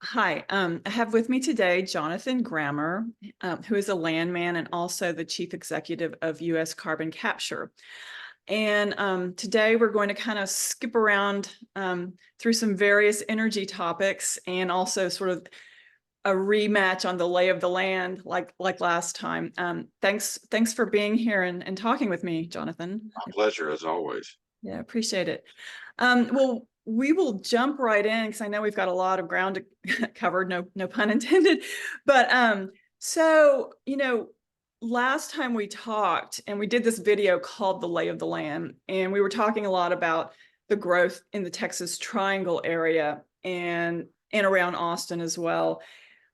Hi, I have with me today Jonathan Grammer, who is a landman and also the chief executive of U.S. Carbon Capture. And today we're going to kind of skip around through some various energy topics and also sort of a rematch on the lay of the land like last time. Thanks for being here and talking with me, Jonathan. My pleasure, as always. Yeah, appreciate it. Well, we will jump right in because I know we've got a lot of ground to cover, no pun intended. But so last time we talked and we did this video called The Lay of the Land, and we were talking a lot about the growth in the Texas Triangle area and around Austin as well.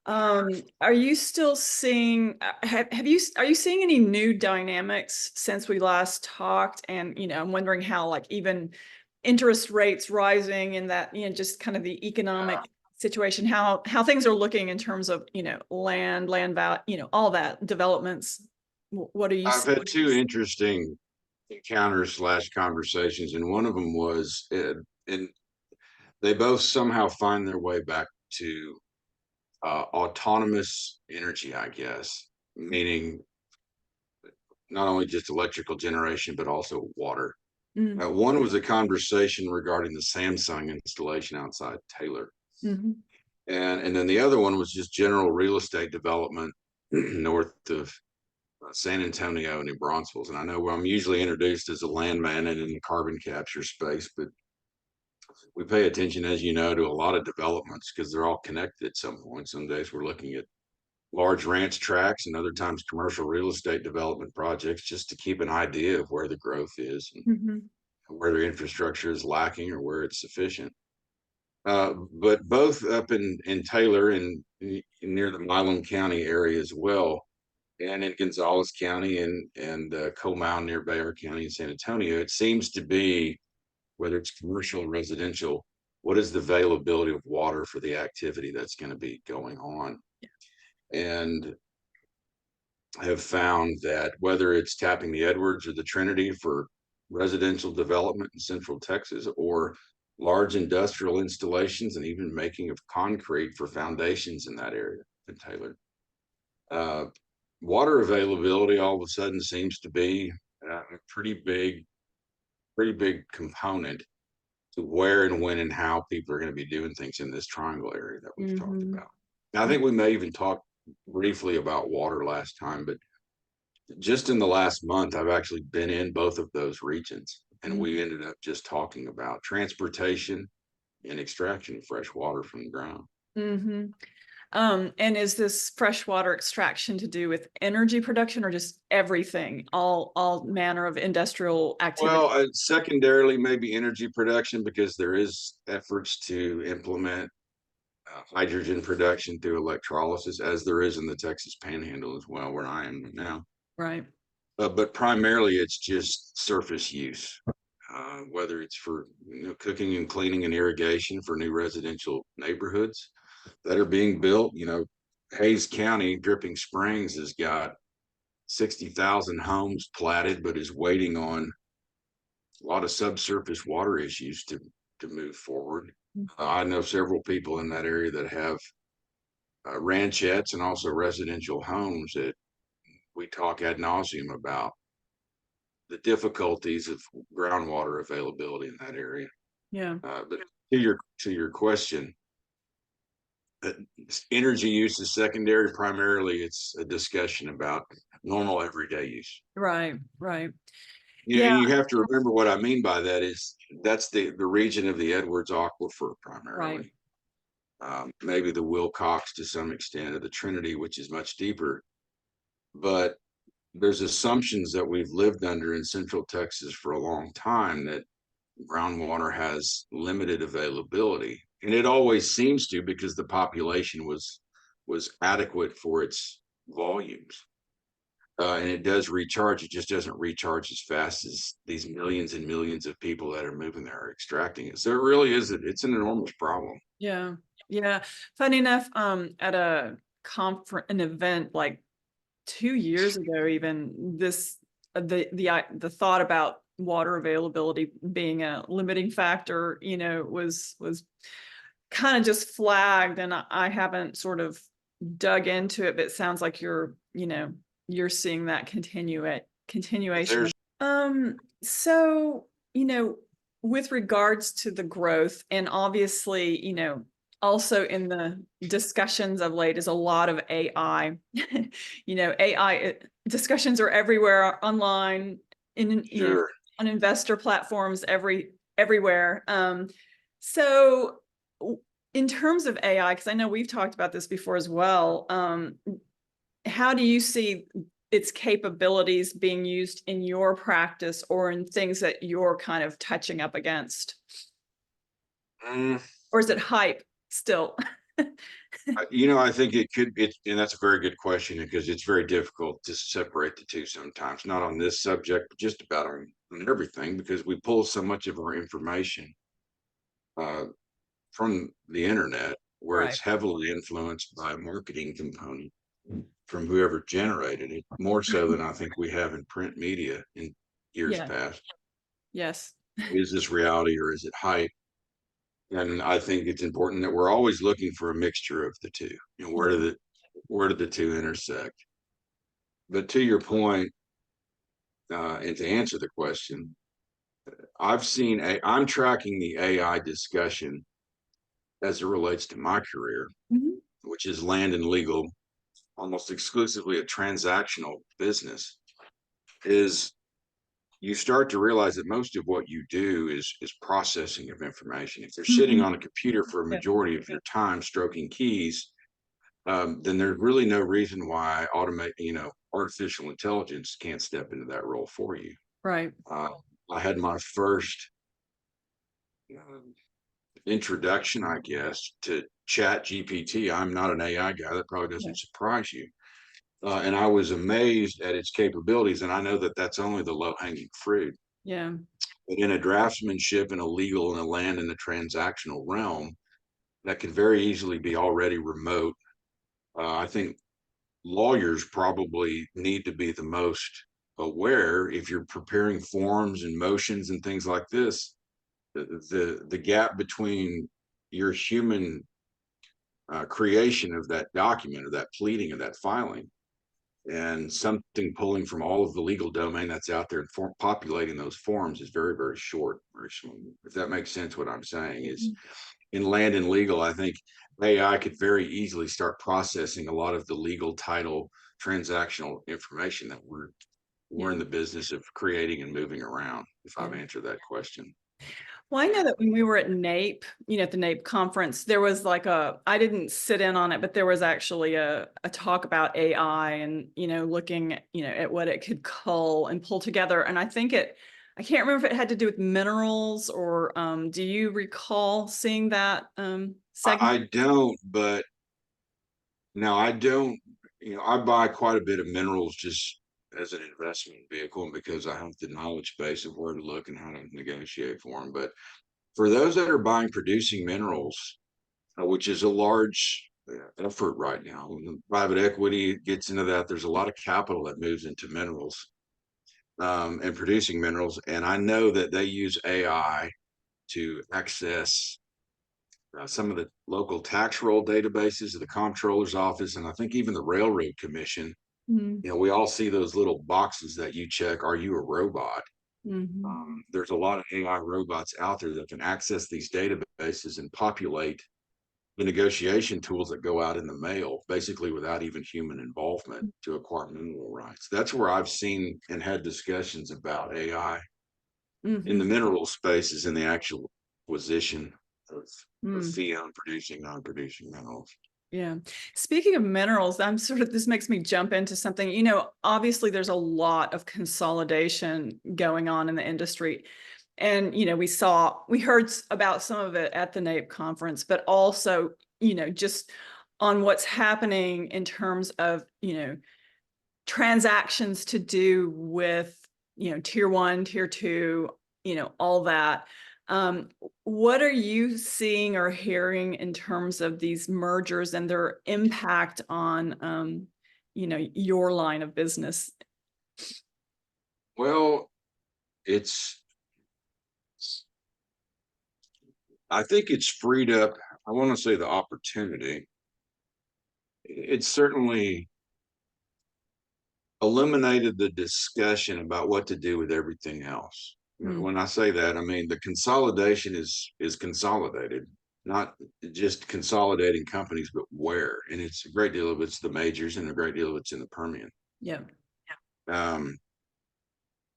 Are you still seeing, are you seeing any new dynamics since we last talked? And, I'm wondering how like even interest rates rising and that, just kind of the economic situation, how things are looking in terms of, land value, all that developments. What are you I've seeing? had two interesting encounters slash conversations, and one of them was, and they both somehow find their way back to autonomous energy, I guess, meaning not only just electrical generation, but also water. Mm, One was a conversation regarding the Samsung installation outside Taylor. mhm. And then the other one was just general real estate development north of San Antonio and New Braunfels. And I know where I'm usually introduced as a landman and in the carbon capture space, but we pay attention, as you know, to a lot of developments because they're all connected at some point. Some days we're looking at large ranch tracts and other times commercial real estate development projects just to keep an idea of where the growth is and Mhm. where the infrastructure is lacking or where it's sufficient. But both up in Taylor and near the Milam County area as well, and in Gonzales County and Coal Mountain near Bexar County in San Antonio, it seems to be whether it's commercial or residential, what is the availability of water for the activity that's going to be going on? And have found that whether it's tapping the Edwards or the Trinity for residential development in Central Texas or large industrial installations and even making of concrete for foundations in that area in Taylor. Uh, Water availability all of a sudden seems to be a pretty big component to where and when and how people are going to be doing things in this triangle area that we've talked Mhm. about. Now, I think we may even talk briefly about water last time, but just in the last month, I've actually been in both of those regions, and Mhm. we ended up just talking about transportation and extraction of fresh water from the ground. Mhm. And is this freshwater extraction to do with energy production or just everything, all manner of industrial activity? Well, secondarily, maybe energy production because there is efforts to implement hydrogen production through electrolysis, as there is in the Texas Panhandle as well, where I am now. Right. But primarily, it's just surface use, whether it's for cooking and cleaning and irrigation for new residential neighborhoods that are being built. Hayes County, Dripping Springs has got 60,000 homes platted, but is waiting on a lot of subsurface water issues to move forward. I know several people in that area that have ranchettes and also residential homes that we talk ad nauseum about the difficulties of groundwater availability in that area. Yeah. But to your question, uh, energy use is secondary. Primarily, it's a discussion about normal everyday use. Right. Right. And Yeah. you have to remember what I mean by that is that's the region of the Edwards Aquifer Right. primarily. Maybe the Wilcox to some extent, of the Trinity, which is much deeper. But there's assumptions that we've lived under in Central Texas for a long time that groundwater has limited availability, and it always seems to because the population was adequate for its volumes. And it does recharge. It just doesn't recharge as fast as these millions and millions of people that are moving there are extracting it. So it really is. It's an enormous problem. Yeah. Yeah. Funny enough, at an event like 2 years ago, even the thought about water availability being a limiting factor, was kind of just flagged, and I haven't sort of dug into it, but it sounds like you're seeing that continuation. There's So, with regards to the growth, and obviously, also in the discussions of late is a lot of AI. AI discussions are everywhere online, sure. on investor platforms everywhere. So in terms of AI, because I know we've talked about this before as well, how do you see its capabilities being used in your practice or in things that you're kind of touching up against? Mm, Or is it hype still? I think and that's a very good question because it's very difficult to separate the two sometimes, not on this subject, but just about on everything, because we pull so much of our information uh, from the internet, where Right. it's heavily influenced by a marketing component from whoever generated it, more so than I think we have in print media in years Yeah. past. Yes. Is this reality or is it hype? And I think it's important that we're always looking for a mixture of the two. Where do the two intersect? But to your point, and to answer the question, I'm tracking the AI discussion as it relates to my career, Mhm. which is land and legal, almost exclusively a transactional business. Is you start to realize that most of what you do is processing of information. If you're sitting Mhm. on a computer for a Yeah. majority of your time stroking keys, then there's really no reason why artificial intelligence can't step into that role for you. Right. Uh, I had my first uh, introduction, I guess, to Chat GPT. I'm not an AI guy. That probably Yeah. doesn't surprise you. And I was amazed at its capabilities. And I know that that's only the low hanging fruit. Yeah. But in a draftsmanship and a legal and a land and a transactional realm, that could very easily be already remote. I think lawyers probably need to be the most aware if you're preparing forms and motions and things like this. The gap between your human creation of that document, of that pleading, of that filing, and something pulling from all of the legal domain that's out there and populating those forms is very, very short, very small. If that makes sense, what I'm saying is Mhm. in land and legal, I think AI could very easily start processing a lot of the legal title transactional information that we're Yeah. in the business of creating and moving around, if I've Yeah. answered that question. Well, I know that when we were at NAPE, at the NAPE conference, there was like I didn't sit in on it, but there was actually a talk about AI and, looking, at what it could cull and pull together. And I can't remember if it had to do with minerals or, do you recall seeing that segment? I don't, but no, I don't. I buy quite a bit of minerals just as an investment vehicle and because I have the knowledge base of where to look and how to negotiate for them. But for those that are buying producing minerals, which is a large effort right now, when private equity gets into that, there's a lot of capital that moves into minerals and producing minerals. And I know that they use AI to access some of the local tax roll databases of the comptroller's office, and I think even the Railroad Commission. Mm-hmm. We all see those little boxes that you check. Are you a robot? Mm-hmm. There's a lot of AI robots out there that can access these databases and populate the negotiation tools that go out in the mail, basically without even human involvement to acquire mineral rights. That's where I've seen and had discussions about AI in the Mm-hmm. mineral spaces in the actual acquisition of Mm. fee on producing, non-producing minerals. Yeah. Speaking of minerals, this makes me jump into something, obviously there's a lot of consolidation going on in the industry. And, we heard about some of it at the NAPE conference, but also, just on what's happening in terms of, transactions to do with, tier one, tier two, all that. Um, what are you seeing or hearing in terms of these mergers and their impact on, your line of business? Well, it's I think it's freed up I want to say the opportunity. It certainly eliminated the discussion about what to do with everything else. Mm, When I say that, I mean the consolidation is consolidated, not just consolidating companies, but where. And it's a great deal of it's the majors, and a great deal of it's in the Permian. yeah. Um,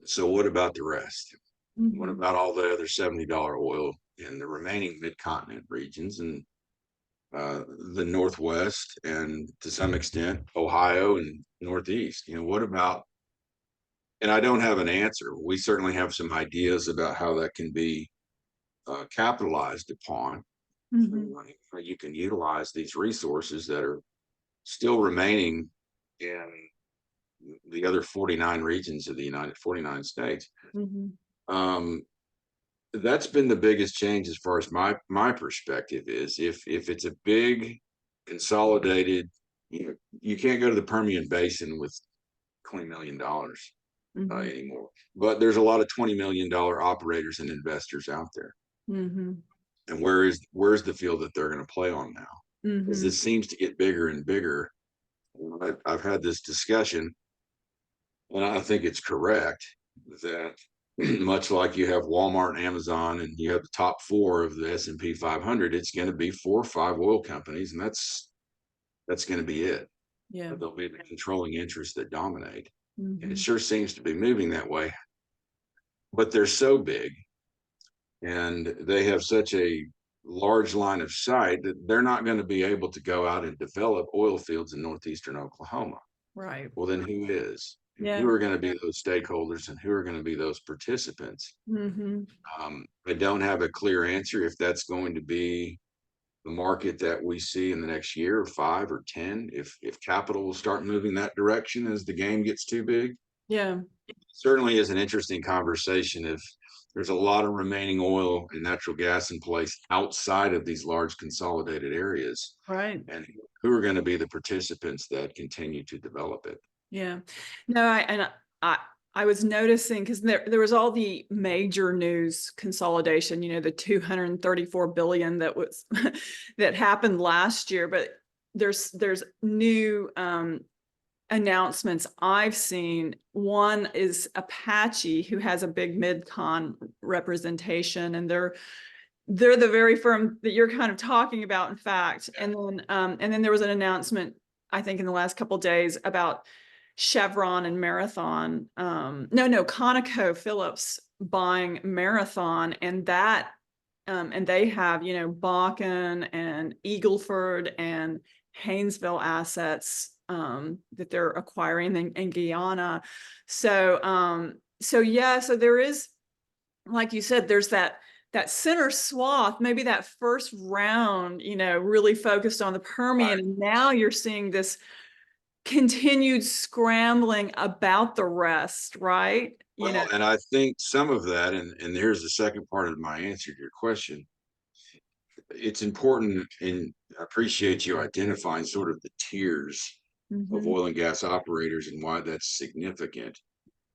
so what about the rest? What Mhm. about all the other $70 oil in the remaining mid-continent regions and the Northwest, and to some extent Ohio and Northeast? What about? And I don't have an answer. We certainly have some ideas about how that can be capitalized upon. Mhm. How you can utilize these resources that are still remaining in the other 49 regions of the 49 states. Mhm. Um, that's been the biggest change as far as my perspective is if it's a big consolidated, you can't go to the Permian Basin with $20 million Mhm. anymore. But there's a lot of $20 million operators and investors out there. Mhm. And where's the field that they're going to play on now? Because Mhm. this seems to get bigger and bigger. I've had this discussion, and I think it's correct that much like you have Walmart and Amazon, and you have the top four of the S&P 500, it's going to be 4 or 5 oil companies, and that's going to be it. Yeah. There'll be the controlling interests that dominate, and it Mhm. sure seems to be moving that way. But they're so big, and they have such a large line of sight that they're not going to be able to go out and develop oil fields in northeastern Oklahoma. Right. Well, then who is? And who Yeah. are going to be those stakeholders, and who are going to be those participants? Mhm. I don't have a clear answer if that's going to be the market that we see in the next year or 5 or 10. If capital will start moving that direction as the game gets too big, Yeah. certainly is an interesting conversation. If there's a lot of remaining oil and natural gas in place outside of these large consolidated areas, Right. and who are going to be the participants that continue to develop it. Yeah. No, I I was noticing because there was all the major news consolidation, the 234 billion that was that happened last year, but there's new announcements I've seen. One is Apache, who has a big mid-con representation, and they're the very firm that you're kind of talking about, in fact. And then there was an announcement, I think, in the last couple of days about Chevron and Marathon. No, ConocoPhillips buying Marathon, and they have, Bakken and Eagleford and Haynesville assets that they're acquiring in Guyana. So yeah, so there is, like you said, there's that center swath, maybe that first round, really focused on the Permian. Right. And now you're seeing this continued scrambling about the rest, right? Well, and I think some of that, and here's the second part of my answer to your question. It's important, and I appreciate you identifying sort of the tiers of Mm-hmm. oil and gas operators and why that's significant.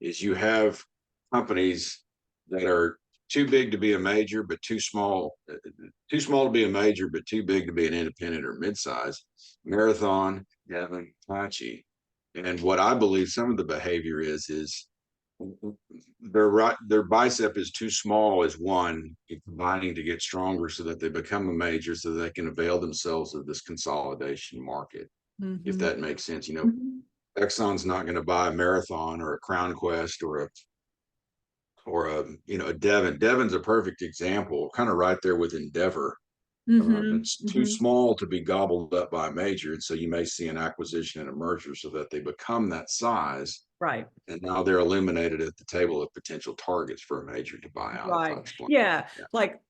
Is you have companies that are too big to be a major, but too small to be a major, but too big to be an independent or mid-size. Marathon, Devon, Apache. And what I believe some of the behavior is their bicep is too small as one, combining to get stronger so that they become a major, so they can avail themselves of this consolidation market, if Mm-hmm. that makes sense. Mm-hmm. Exxon's not going to buy a Marathon or a Crown Quest or a a Devon. Devon's a perfect example, kind of right there with Endeavor. Mm-hmm. It's too Mm-hmm. small to be gobbled up by a major, and so you may see an acquisition and a merger so that they become that size, Right. and now they're eliminated at the table of potential targets for a major to buy out. If I Right. explain, Yeah.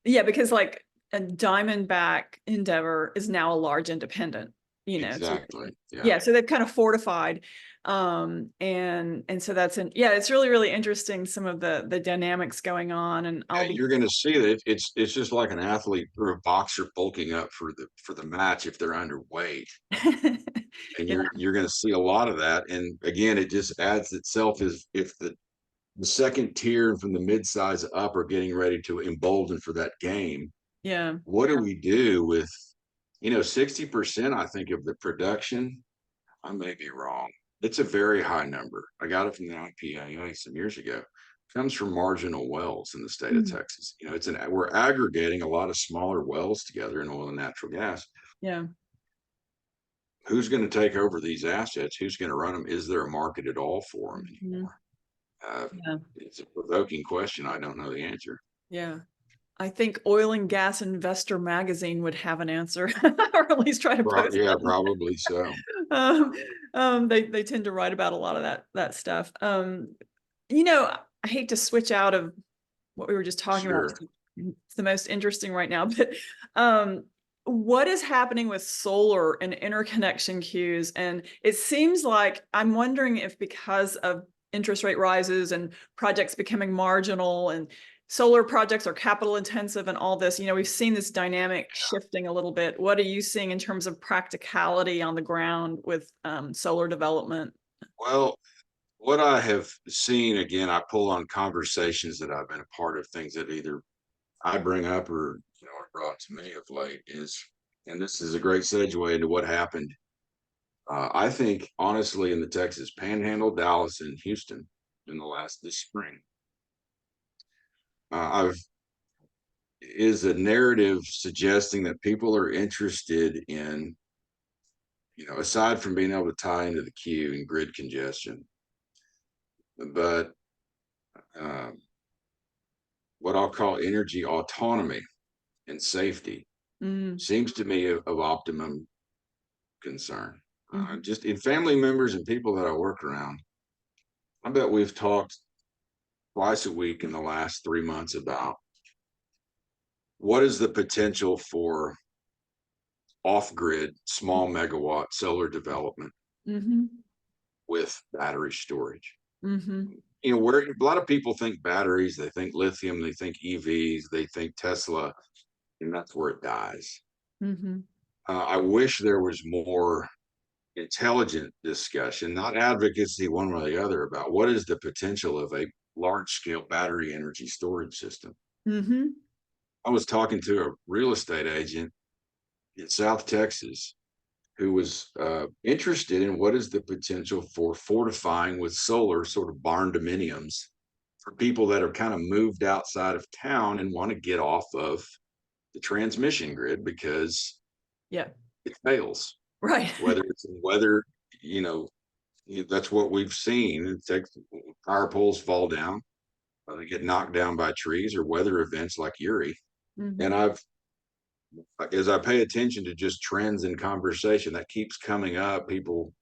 yeah, Because like a Diamondback Endeavor is now a large independent, so exactly, yeah. yeah, so they've kind of fortified. And so it's really, really interesting, some of the dynamics going on. And Yeah, I'll be you're going to see that it's just like an athlete or a boxer bulking up for the match if they're underweight, and yeah, you're going to see a lot of that. And again, it just adds itself as if the second tier from the mid-size up are getting ready to embolden for that game. yeah. What do we do with 60%, I think, of the production, I may be wrong. It's a very high number. I got it from the IPAA some years ago. Comes from marginal wells in the state of Mm, Texas. We're aggregating a lot of smaller wells together in oil and natural gas. yeah. Who's going to take over these assets? Who's going to run them? Is there a market at all for them Mhm. anymore? Uh, Yeah. it's a provoking question. I don't know the answer. Yeah. I think Oil and Gas Investor magazine would have an answer, or at least try to post Yeah, that. probably so. Um, they tend to write about a lot of that stuff. I hate to switch out of what we were just talking about. Sure. It's the most interesting right now, but what is happening with solar and interconnection queues? And it seems like I'm wondering if because of interest rate rises and projects becoming marginal and solar projects are capital intensive and all this, we've seen this dynamic shifting a little bit. What are you seeing in terms of practicality on the ground with solar development? Well, what I have seen, again, I pull on conversations that I've been a part of, things that either I bring up or are brought to me of late and this is a great segue into what happened. I think honestly in the Texas Panhandle, Dallas, and Houston in this spring, I've is a narrative suggesting that people are interested in, aside from being able to tie into the queue and grid congestion, but um, what I'll call energy autonomy and safety Mm, seems to me of optimum concern. mhm, Just in family members and people that I work around, I bet we've talked twice a week in the last 3 months about what is the potential for off-grid small megawatt solar development mhm, with battery storage. mhm, Where a lot of people think batteries, they think lithium, they think EVs, they think Tesla, and that's where it dies. mhm, I wish there was more intelligent discussion, not advocacy one way or the other, about what is the potential of a large scale battery energy storage system. mhm, I was talking to a real estate agent in South Texas who was interested in what is the potential for fortifying with solar, sort of barn dominiums for people that are kind of moved outside of town and want to get off of the transmission grid because yeah, it fails. right. Whether it's in weather, you know, that's what we've seen. It takes power poles fall down, they get knocked down by trees or weather events like Uri. And Mhm, as I pay attention to just trends in conversation, that keeps coming up. People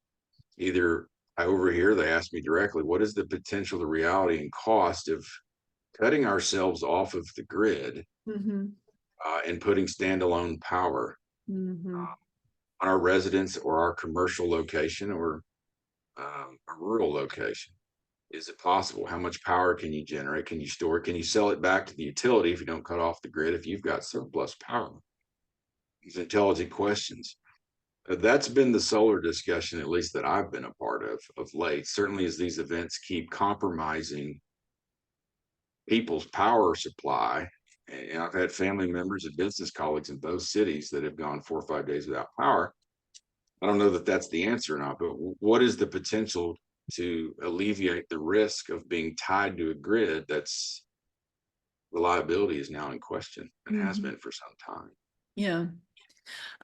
either I overhear, they ask me directly, what is the potential, the reality, and cost of cutting ourselves off of the grid mhm, and putting standalone power mhm, on our residence or our commercial location or a rural location? Is it possible? How much power can you generate? Can you store it? Can you sell it back to the utility if you don't cut off the grid if you've got surplus power? These intelligent questions. That's been the solar discussion, at least that I've been a part of late. Certainly, as these events keep compromising people's power supply, and I've had family members and business colleagues in both cities that have gone 4 or 5 days without power. I don't know that that's the answer or not, but what is the potential to alleviate the risk of being tied to a grid that's reliability is now in question and has mhm. been for some time? Yeah.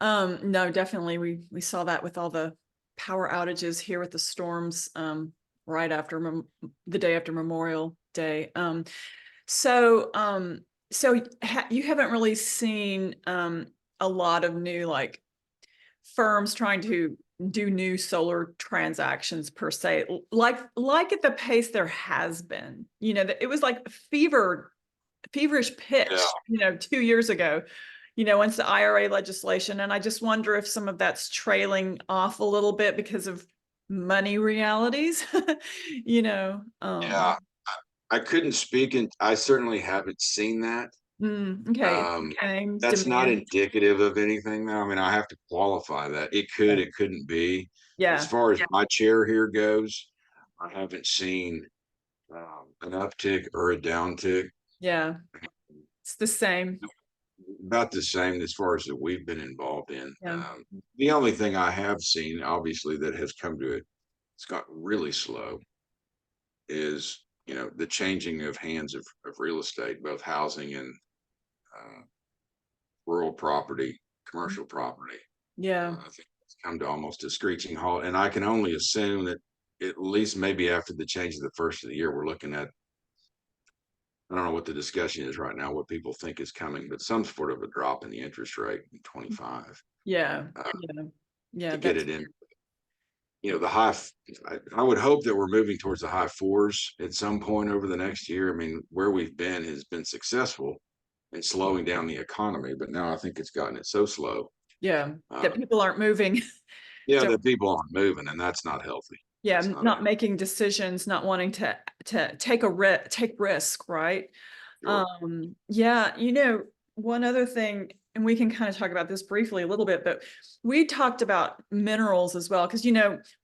No, definitely. We saw that with all the power outages here with the storms, right after the day after Memorial Day. So, you haven't really seen a lot of new like firms trying to do new solar transactions per se, like at the pace there has been. That it was like feverish Yeah, pitch, 2 years ago, once the IRA legislation. And I just wonder if some of that's trailing off a little bit because of money realities, you know. yeah. I couldn't speak, and I certainly haven't seen that. Okay. Um, Okay. that's not Demand. indicative of anything, though. I mean, I have to qualify that. It could, Yeah. it couldn't be. As Yeah. far as my chair here goes, I haven't seen an uptick or a downtick. Yeah. It's the same. about the same as far as that we've been involved in. Yeah. The only thing I have seen, obviously, that has come to it, it's got really slow, is the changing of hands of real estate, both housing and uh, rural property, commercial property. Yeah. I think it's come to almost a screeching halt, and I can only assume that at least maybe after the change of the first of the year, we're looking at, I don't know what the discussion is right now, what people think is coming, but some sort of a drop in the interest rate in 25 Yeah. uh, Yeah. Yeah. to get That's it in. The I would hope that we're moving towards the high fours at some point over the next year. I mean, where we've been has been successful in slowing down the economy, but now I think it's gotten it so slow. yeah. Uh, That people aren't moving. yeah, Don't that people aren't moving, and that's not healthy. yeah, That's not a not making decisions, not wanting to take risk, right? sure. Yeah, one other thing, and we can kind of talk about this briefly a little bit, but we talked about minerals as well, because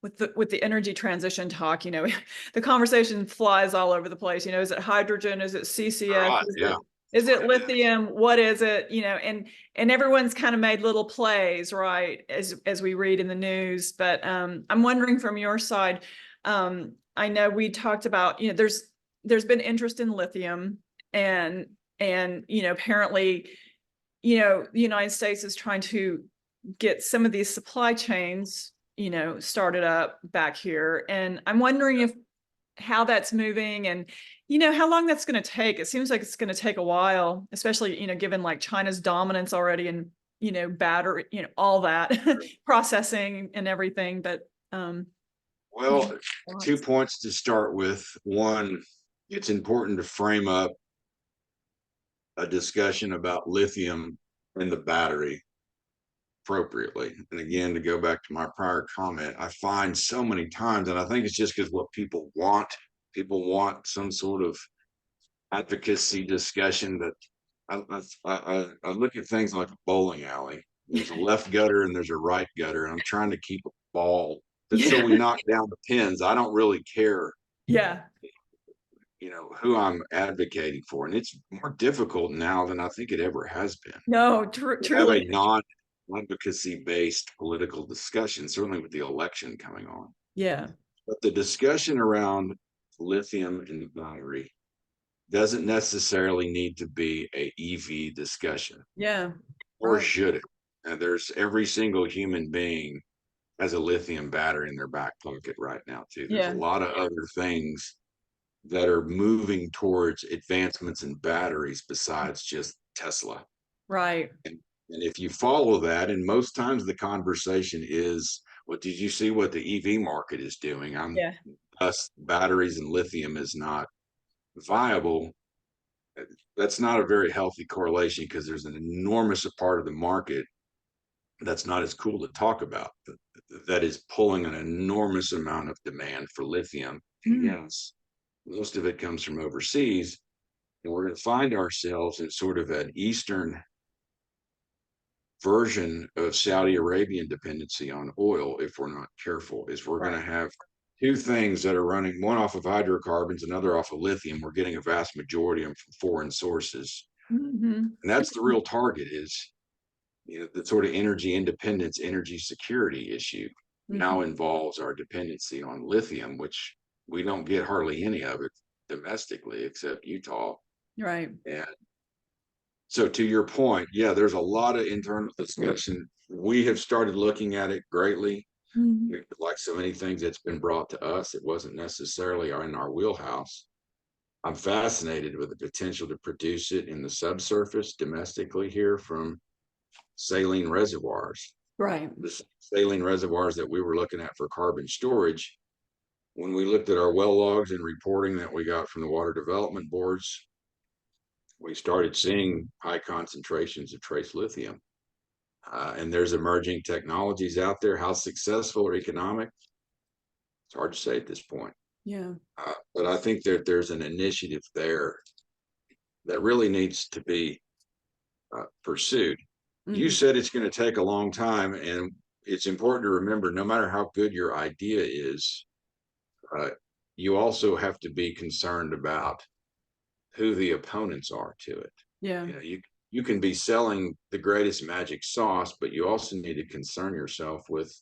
with the energy transition talk, the conversation flies all over the place. Is it hydrogen? Is it CCS? Right. Yeah. Is That's what it it is. lithium? What is it? And everyone's kind of made little plays, right, as we read in the news. But I'm wondering from your side, I know we talked about, there's been interest in lithium, and apparently, the United States is trying to get some of these supply chains, started up back here. And I'm wondering if how that's moving, and how long that's going to take. It seems like it's going to take a while, especially given like China's dominance already, and battery, all that processing and everything. But yeah. Well, 2 points to start with. One, it's important to frame up a discussion about lithium and the battery appropriately. And again, to go back to my prior comment, I find so many times, and I think it's just because what people want some sort of advocacy discussion that I look at things like a bowling alley. There's a left gutter and there's a right gutter, and I'm trying to keep a ball so Yeah. we knock down the pins. I don't really care, Yeah. who I'm advocating for, and it's more difficult now than I think it ever has been No, to have a truly. non-advocacy based political discussion, certainly with the election coming on. Yeah. But the discussion around lithium and the battery doesn't necessarily need to be a EV discussion, Yeah. or Right. should it? And there's every single human being has a lithium battery in their back pocket right now too. There's a Yeah. lot of other things that are moving towards advancements in batteries besides just Tesla. Right. And if you follow that, and most times the conversation is, well, did you see what the EV market is doing? Yeah. Us batteries and lithium is not viable. That's not a very healthy correlation, because there's an enormous part of the market that's not as cool to talk about, that is pulling an enormous amount of demand for lithium. And Mm. yes, most of it comes from overseas, and we're going to find ourselves in sort of an Eastern version of Saudi Arabian dependency on oil if we're not careful. Is we're going to Right. have two things that are running, one off of hydrocarbons, another off of lithium. We're getting a vast majority of them from foreign sources, Hmm. and that's the real target. Is the sort of energy independence, energy security issue now Hmm. involves our dependency on lithium, which we don't get hardly any of it domestically except Utah. Right. And so, to your point, yeah, there's a lot of internal discussion. We have started looking at it greatly. Hmm. Like so many things that's been brought to us, it wasn't necessarily in our wheelhouse. I'm fascinated with the potential to produce it in the subsurface domestically here from saline reservoirs. Right. The saline reservoirs that we were looking at for carbon storage, when we looked at our well logs and reporting that we got from the water development boards, we started seeing high concentrations of trace lithium. And there's emerging technologies out there. How successful or economic, it's hard to say at this point. Yeah. But I think that there's an initiative there that really needs to be pursued. You Hmm. said it's going to take a long time, and it's important to remember, no matter how good your idea is, uh, you also have to be concerned about who the opponents are to it. Yeah. You you can be selling the greatest magic sauce, but you also need to concern yourself with,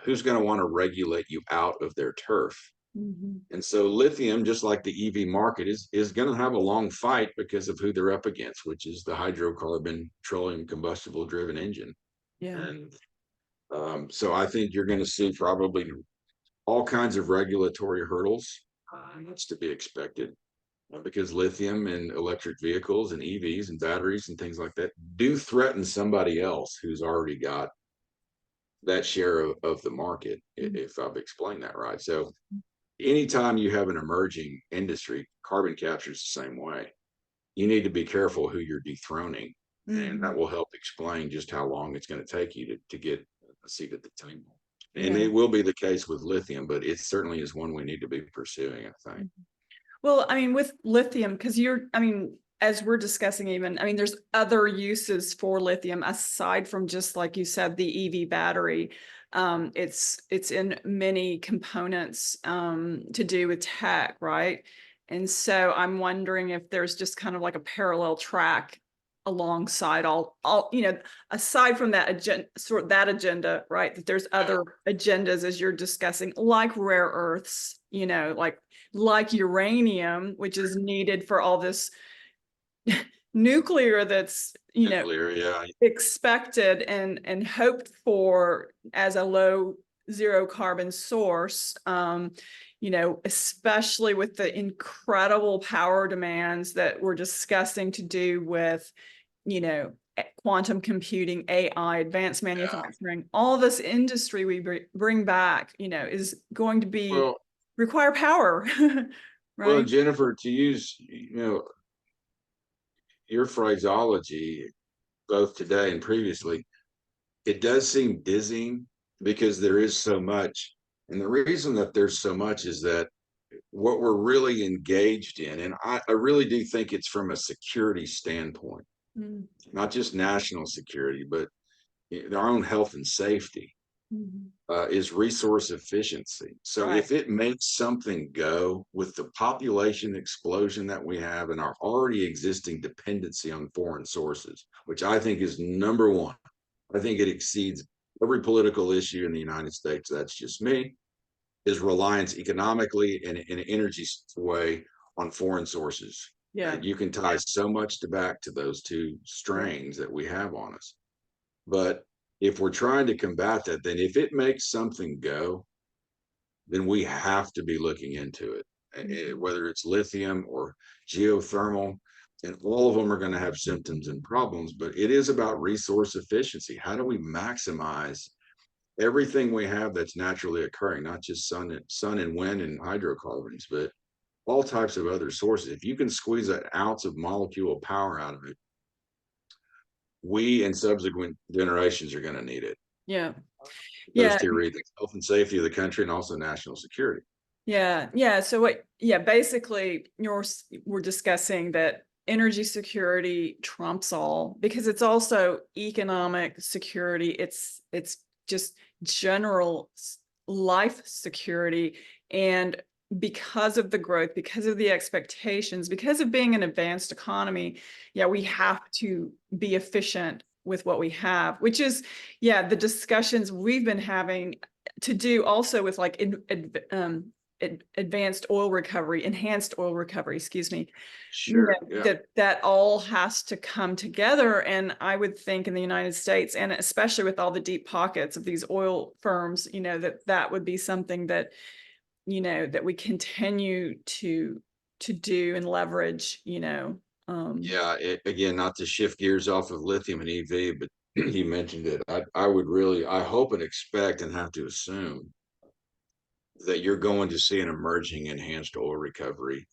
who's going to want to regulate you out of their turf. Mhm. And so lithium, just like the EV market, is going to have a long fight because of who they're up against, which is the hydrocarbon petroleum combustible driven engine. Yeah. And so I think you're going to see probably all kinds of regulatory hurdles. That's to be expected because lithium and electric vehicles and EVs and batteries and things like that do threaten somebody else who's already got that share of the market, Mhm. if I've explained that right. So anytime you have an emerging industry, carbon capture is the same way. You need to be careful who you're dethroning, and that Mhm. will help explain just how long it's going to take you to get a seat at the table. And Yeah. it will be the case with lithium, but it certainly is one we need to be pursuing, I think. Well, I mean, with lithium, because as we're discussing even, I mean, there's other uses for lithium aside from just like you said, the EV battery. It's in many components to do with tech, right? And so I'm wondering if there's just kind of like a parallel track alongside all aside from that agenda, right? That there's other agendas as you're discussing, like rare earths, like uranium, which is needed for all this nuclear that's Nuclear, yeah. expected and hoped for as a low zero carbon source. Especially with the incredible power demands that we're discussing to do with quantum computing, AI, advanced manufacturing, all this industry we bring back, is going to be Well, require power, well, right? Jennifer, to use your phraseology both today and previously, it does seem dizzying because there is so much. And the reason that there's so much is that what we're really engaged in, and I really do think it's from a security standpoint, Mm-hmm. not just national security, but our own health and safety, is resource efficiency. So Right. if it makes something go with the population explosion that we have and our already existing dependency on foreign sources, which I think is number one, I think it exceeds every political issue in the United States. That's just me. Is reliance economically and in an energy way on foreign sources. Yeah. You can tie so much back to those two Yeah. strains that we have on us. But if we're trying to combat that, then if it makes something go, then we have to be looking into it, Mhm. whether it's lithium or geothermal. And all of them are going to have symptoms and problems, but it is about resource efficiency. How do we maximize everything we have that's naturally occurring, not just sun and wind and hydrocarbons, but all types of other sources? If you can squeeze an ounce of molecule power out of it, we and subsequent generations are going to need it. Yeah. Those Yeah. two reasons: health and safety of the country, and also national security. Yeah. Yeah. So basically we're discussing that energy security trumps all because it's also economic security. It's just general life security. And because of the growth, because of the expectations, because of being an advanced economy, yeah, we have to be efficient with what we have, which is, yeah, the discussions we've been having to do also with like advanced oil recovery, enhanced oil recovery, excuse me, Sure. Yeah. that all has to come together. And I would think in the United States, and especially with all the deep pockets of these oil firms, that would be something that, that we continue to do and leverage, Yeah. Again, not to shift gears off of lithium and EV, but you mentioned it. I would really, I hope and expect and have to assume that you're going to see an emerging enhanced oil recovery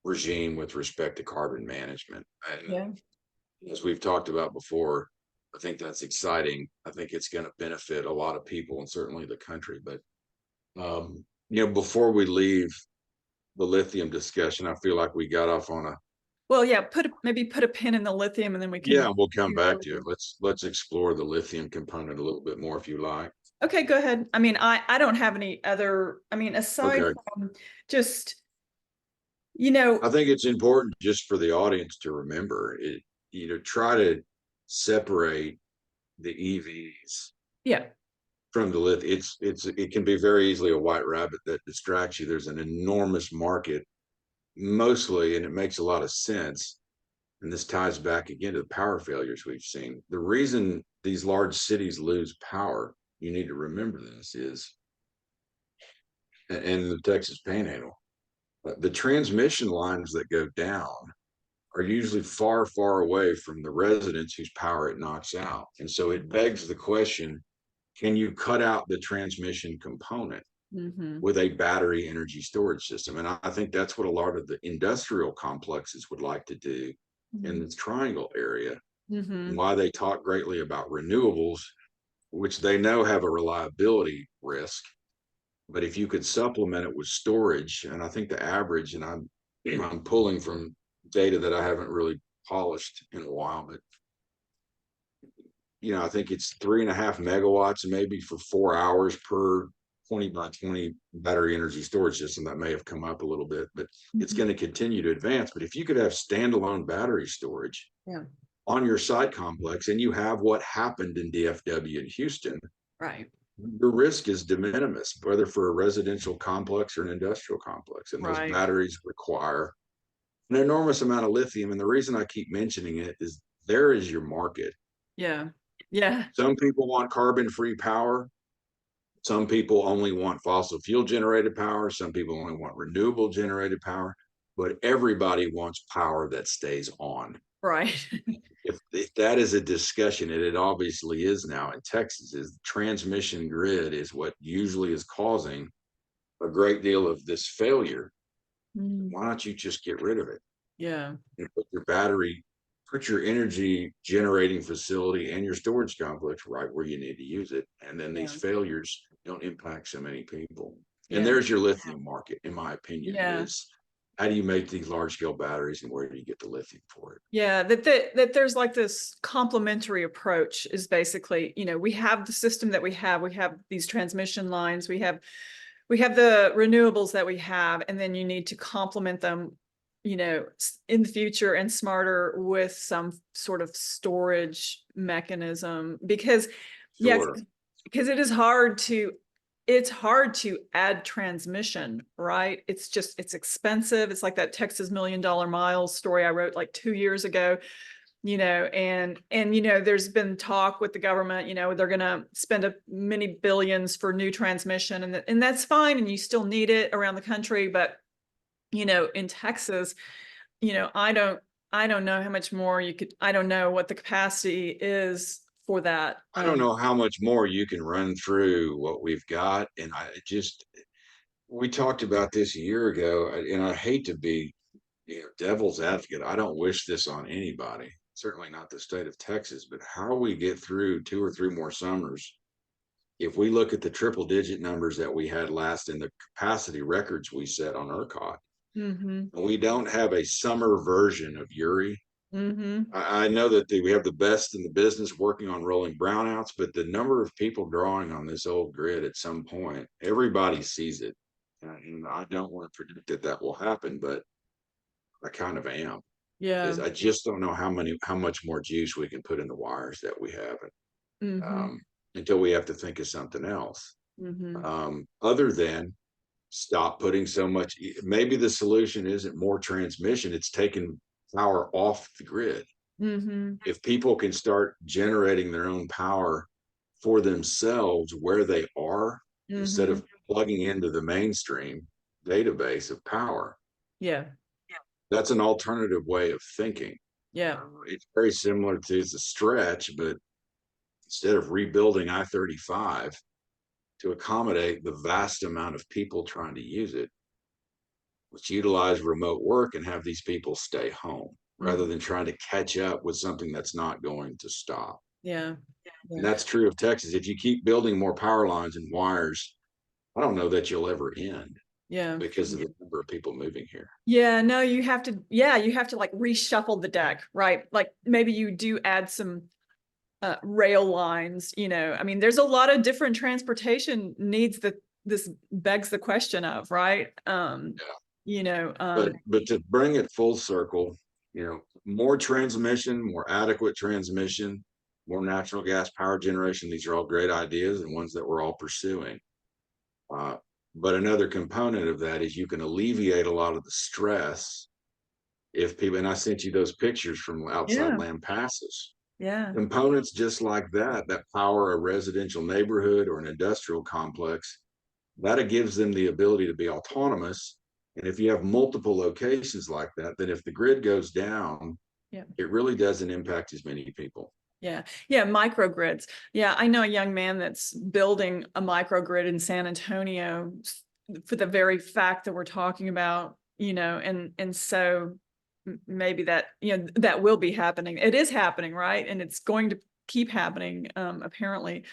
regime with respect to carbon management. And yeah. as we've talked about before, I think that's exciting. I think it's going to benefit a lot of people and certainly the country. But before we leave the lithium discussion, I feel like we got off on a Well, yeah, maybe put a pin in the lithium and then we can. yeah. We'll come back to it. Let's explore the lithium component a little bit more if you like. Okay, go ahead. I mean, I don't have any other, I mean, aside Okay. from just, you know, I think it's important just for the audience to remember it. try to separate the EVs Yeah. from the lithium. It can be very easily a white rabbit that distracts you. There's an enormous market mostly, and it makes a lot of sense. And this ties back again to the power failures we've seen. The reason these large cities lose power, you need to remember this, is in the Texas Panhandle, the transmission lines that go down are usually far, far away from the residents whose power it knocks out. And so it begs the question, can you cut out the transmission component with a battery energy storage system? And I think that's what a lot of the industrial complexes would like to do in this triangle area. Why they talk greatly about renewables, which they know have a reliability risk. But if you could supplement it with storage, and I think the average, and I'm pulling from data that I haven't really polished in a while, but I think it's 3.5 megawatts maybe for 4 hours per 20 by 20 battery energy storage system. That may have come up a little bit, but it's going to continue to advance. But if you could have standalone battery storage on your site complex, and you have what happened in DFW in Houston, Right. the risk is de minimis, whether for a residential complex or an industrial complex. And those batteries require an enormous amount of lithium. And the reason I keep mentioning it is there is your market. Yeah. Yeah. Some people want carbon-free power. Some people only want fossil fuel generated power. Some people only want renewable generated power, but everybody wants power that stays on. Right. If that is a discussion, and it obviously is now in Texas, is the transmission grid is what usually is causing a great deal of this failure. Why don't you just get rid of it? Yeah. And put your energy generating facility and your storage complex right where you need to use it. And then these failures don't impact so many people. And there's your lithium market, in my opinion, is how do you make these large scale batteries and where do you get the lithium for it? Yeah, that there's like this complementary approach is basically, we have the system that we have these transmission lines, we have the renewables that we have, and then you need to complement them, in the future and smarter with some sort of storage mechanism, because because it is it's hard to add transmission, right? It's expensive. It's like that Texas $1 Million Miles story I wrote like 2 years ago, and there's been talk with the government, they're going to spend many billions for new transmission, and that's fine. And you still need it around the country. But, in Texas, I don't know how much more I don't know what the capacity is for that. I don't know how much more you can run through what we've got. And we talked about this a year ago, and I hate to be, devil's advocate. I don't wish this on anybody, certainly not the state of Texas, but how we get through 2 or 3 more summers. If we look at the triple digit numbers that we had last in the capacity records we set on ERCOT, and we don't have a summer version of Uri. I know that we have the best in the business working on rolling brownouts, but the number of people drawing on this old grid at some point, everybody sees it. And I don't want to predict that will happen, but I kind of am. Yeah. I just don't know how much more juice we can put in the wires that we have until we have to think of something else. Other than stop putting so much. Maybe the solution isn't more transmission, it's taking power off the grid. If people can start generating their own power for themselves where they are, instead of plugging into the mainstream database of power. That's an alternative way of thinking. It's very similar to, it's a stretch, but instead of rebuilding I-35 to accommodate the vast amount of people trying to use it, let's utilize remote work and have these people stay home rather than trying to catch up with something that's not going to stop. And that's true of Texas. If you keep building more power lines and wires, I don't know that you'll ever end. Because of the number of people moving here. No, you have to like reshuffle the deck, right? Like maybe you do add some rail lines, I mean, there's a lot of different transportation needs that this begs the question of, right? But to bring it full circle, more transmission, more adequate transmission, more natural gas power generation. These are all great ideas and ones that we're all pursuing. Uh, but another component of that is you can alleviate a lot of the stress if people, and I sent you those pictures from outside Yeah. land passes. Yeah. Components just like that, that power a residential neighborhood or an industrial complex, that it gives them the ability to be autonomous. And if you have multiple locations like that, then if the grid goes down, Yeah. it really doesn't impact as many people. Yeah. Yeah. Microgrids. Yeah. I know a young man that's building a microgrid in San Antonio for the very fact that we're talking about, and so maybe that, that will be happening. It is happening, right? And it's going to keep happening, apparently.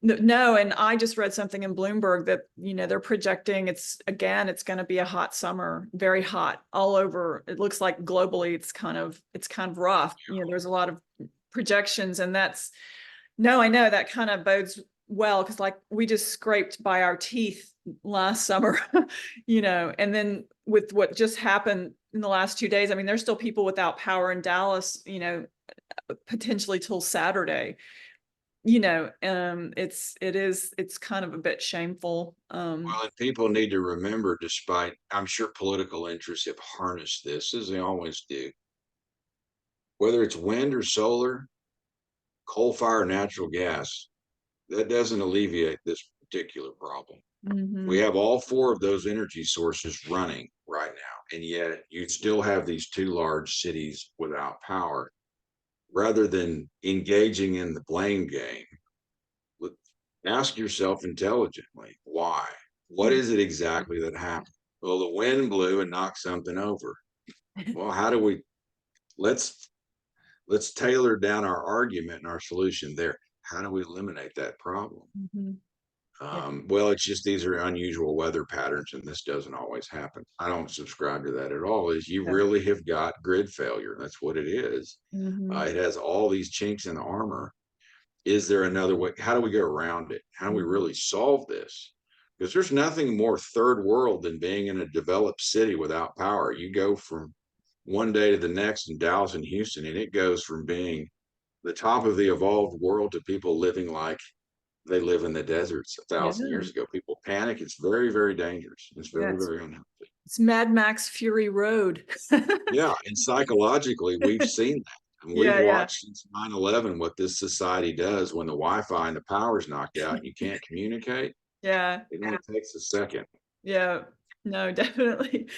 No, and I just read something in Bloomberg that, they're projecting it's going to be a hot summer, very hot all over. It looks like globally it's kind of rough. There's a lot of projections, and I know that kind of bodes well, because like we just scraped by our teeth last summer, and then with what just happened in the last 2 days, I mean, there's still people without power in Dallas, potentially till Saturday. It's kind of a bit shameful. Well, and people need to remember, despite I'm sure political interests have harnessed this as they always do, whether it's wind or solar, coal fire, natural gas, that doesn't alleviate this particular problem. We Mhm. have all four of those energy sources running right now, and yet you still have these two large cities without power. Rather than engaging in the blame game, ask yourself intelligently, why? What Yeah. is it exactly that happened? Well, the wind blew and knocked something over. Well, how do we let's tailor down our argument and our solution there. How do we eliminate that problem? Mhm. Yeah. Well, it's just these are unusual weather patterns, and this doesn't always happen. I don't subscribe to that at all. Is you Yeah. really have got grid failure. That's what it is. Mhm. It has all these chinks in the armor. Is there another way? How do we go around it? How do we Mhm. really solve this? Because there's nothing more third world than being in a developed city without power. You go from one day to the next in Dallas and Houston, and it goes from being the top of the evolved world to people living like they live in the deserts 1,000 years Yeah. ago. People panic. It's very, very dangerous. It's Yeah. very, very unhealthy. It's Mad Max Fury Road. Yeah, and psychologically, we've seen that. And we've Yeah. Yeah. watched since 9/11 what this society does when the Wi-Fi and the power's knocked out and you can't communicate. Yeah. It only takes a second. Yeah. No, definitely.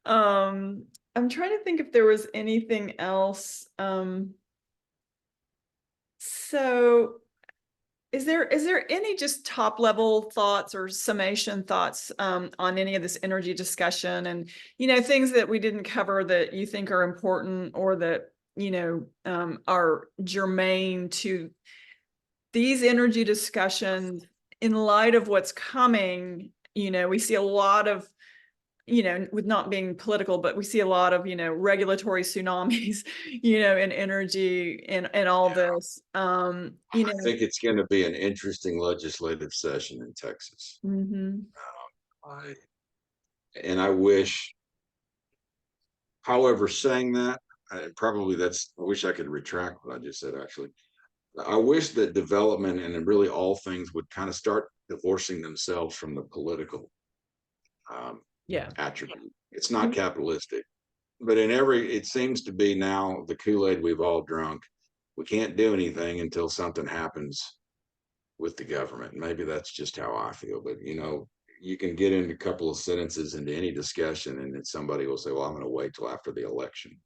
I'm trying to think if there was anything else. So is there any just top level thoughts or summation thoughts on any of this energy discussion, and things that we didn't cover that you think are important, or that are germane to these energy discussions in light of what's coming? We see a lot of, with not being political, but we see a lot of, regulatory tsunamis, in energy and all this. I think it's going to be an interesting legislative session in Texas. Mhm. I, and I wish, however, saying that, probably I wish I could retract what I just said, actually. I wish that development and really all things would kind of start divorcing themselves from the political um, Yeah. attribute. It's not capitalistic, but it seems to be now the Kool-Aid we've all drunk. We can't do anything until something happens with the government. Maybe that's just how I feel, but you can get into a couple of sentences into any discussion, and then somebody will say, "Well, I'm going to wait till after the election.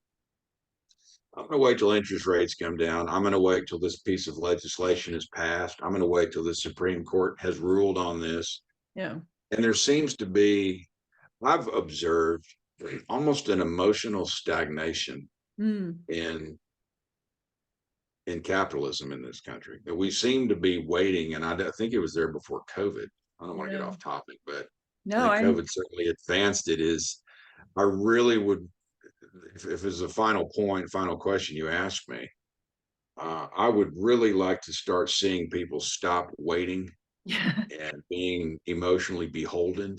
I'm going to wait till interest rates come down. I'm going to wait till this piece of legislation is passed. I'm going to wait till the Supreme Court has ruled on this." Yeah. And there seems to be, I've observed almost an emotional stagnation Mm. in capitalism in this country. That we seem to be waiting, and I think it was there before COVID. I don't want to get Yeah. off topic, but I No, think COVID certainly advanced it. Is I really would, if it's a final question you ask me, I would really like to start seeing people stop waiting yeah. and being emotionally beholden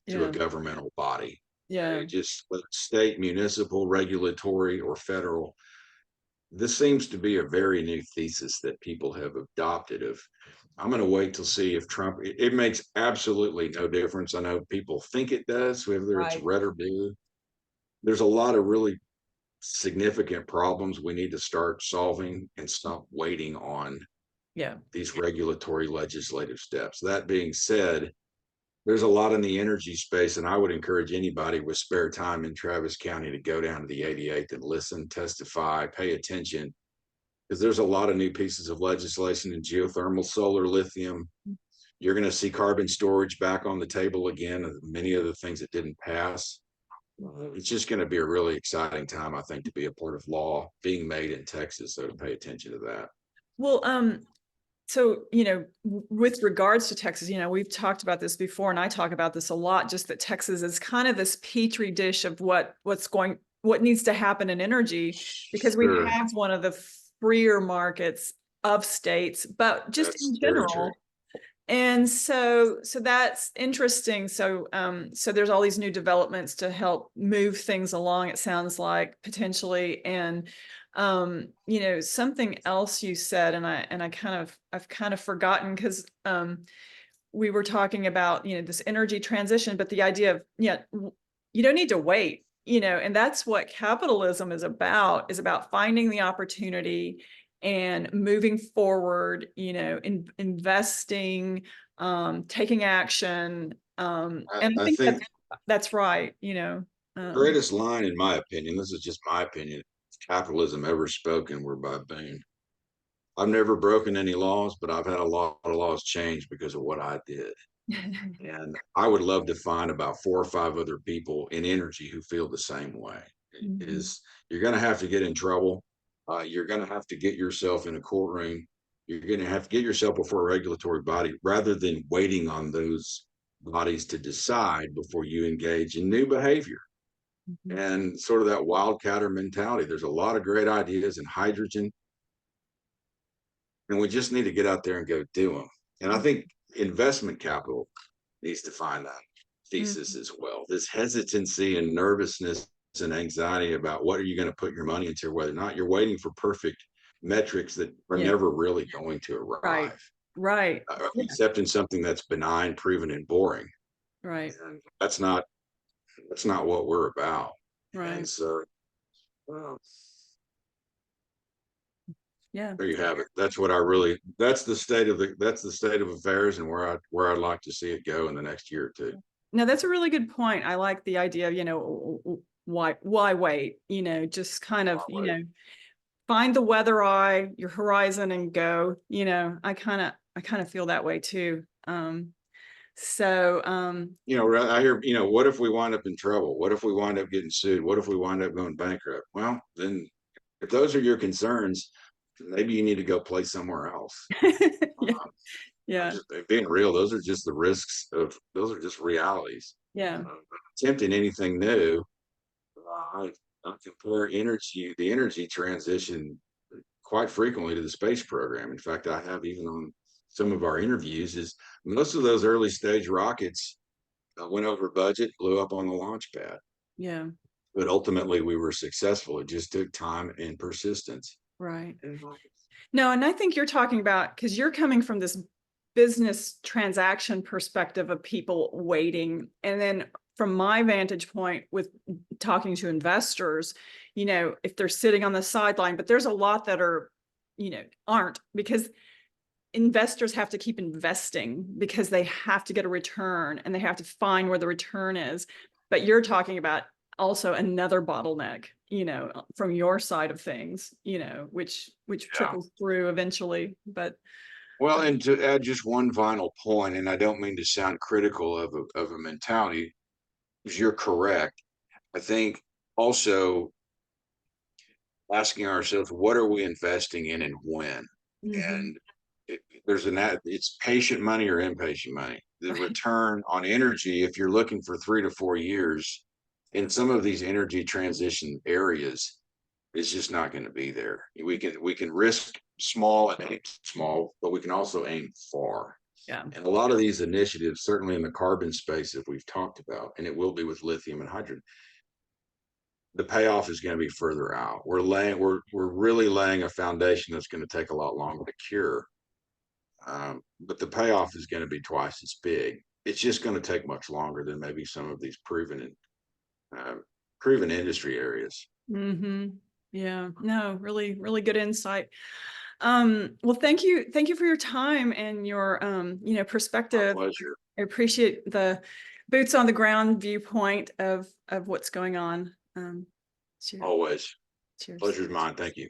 to a Yeah. governmental body. Yeah. Just whether it's state, municipal, regulatory, or federal. This seems to be a very new thesis that people have adopted of, I'm going to wait till see if Trump, it makes absolutely no difference. I know people think it does, whether it's Right. red or blue. There's a lot of really significant problems we need to start solving and stop waiting on Yeah. these regulatory legislative steps. That being said, there's a lot in the energy space, and I would encourage anybody with spare time in Travis County to go down to the 88th and listen, testify, pay attention, because there's a lot of new pieces of legislation in geothermal, solar, lithium. You're going to see carbon storage back on the table again, many of the things that didn't pass. It's just going to be a really exciting time, I think, to be a part of law being made in Texas. So to pay attention to that. Well, so, with regards to Texas, we've talked about this before, and I talk about this a lot, just that Texas is kind of this petri dish of what needs to happen in energy, because we Sure, have one of the freer markets of states, but just that's in very true. general. And so that's interesting. So there's all these new developments to help move things along, it sounds like, potentially. And something else you said, and I've kind of forgotten, because we were talking about, this energy transition, but the idea of, you don't need to wait, and that's what capitalism is about finding the opportunity and moving forward, investing, taking action. And I I think think that's right, the greatest line, in my opinion, this is just my opinion, capitalism ever spoken were by Boone. I've never broken any laws, but I've had a lot of laws changed because of what I did. And I would love to find about 4 or 5 other people in energy who feel the same way. Mhm. Is you're going to have to get in trouble. You're going to have to get yourself in a courtroom. You're going to have to get yourself before a regulatory body rather than waiting on those bodies to decide before you engage in new behavior. Mhm. And sort of that wildcatter mentality. There's a lot of great ideas in hydrogen, and we just need to get out there and go do them. And I think investment capital needs to find that thesis Mhm. as well. This hesitancy and nervousness and anxiety about what are you going to put your money into, whether or not you're waiting for perfect metrics that are Yeah. never really going to Right. arrive, Right. Yeah. except in something that's benign, proven, and boring. Right. And that's not what we're about. And Right. so, well, Yeah. there you have it. That's the state of affairs, and where I'd like to see it go in the next year or two. No, that's a really good point. I like the idea of, why wait? Just kind of, Right. find the weather eye, your horizon, and go. I kind of feel that way too. So I hear, what if we wind up in trouble? What if we wind up getting sued? What if we wind up going bankrupt? Well, then if those are your concerns, maybe you need to go play somewhere else. yeah, Um, I'm yeah, just being real. Those are just realities. yeah, Attempting anything new, I compare the energy transition quite frequently to the space program. In fact, I have even on some of our interviews is most of those early stage rockets went over budget, blew up on the launch pad. yeah, But ultimately, we were successful. It just took time and persistence. right. Mhm. No, and I think you're talking about, because you're coming from this business transaction perspective of people waiting. And then from my vantage point with talking to investors, if they're sitting on the sideline, but there's a lot that aren't, because investors have to keep investing because they have to get a return and they have to find where the return is. But you're talking about also another bottleneck, from your side of things, which Yeah. trickles through eventually. But Well, and to add just one final point, and I don't mean to sound critical of a mentality, because you're correct. I think also asking ourselves, what are we investing in and when? mhm, And it's patient money or impatient money. The right, return on energy, if you're looking for 3 to 4 years in some of these energy transition areas, is just not going to be there. We can risk small and aim small, but we can also aim far. Yeah. And a lot of these initiatives, certainly in the carbon space that we've talked about, and it will be with lithium and hydrogen, the payoff is going to be further out. We're really laying a foundation that's going to take a lot longer to cure. But the payoff is going to be twice as big. It's just going to take much longer than maybe some of these proven industry areas. Mm-hmm. Yeah, no, really, really good insight. Well, thank you for your time and your My perspective. pleasure. I appreciate the boots on the ground viewpoint of what's going on. Cheers. Always. Cheers. Pleasure's mine. Thank you.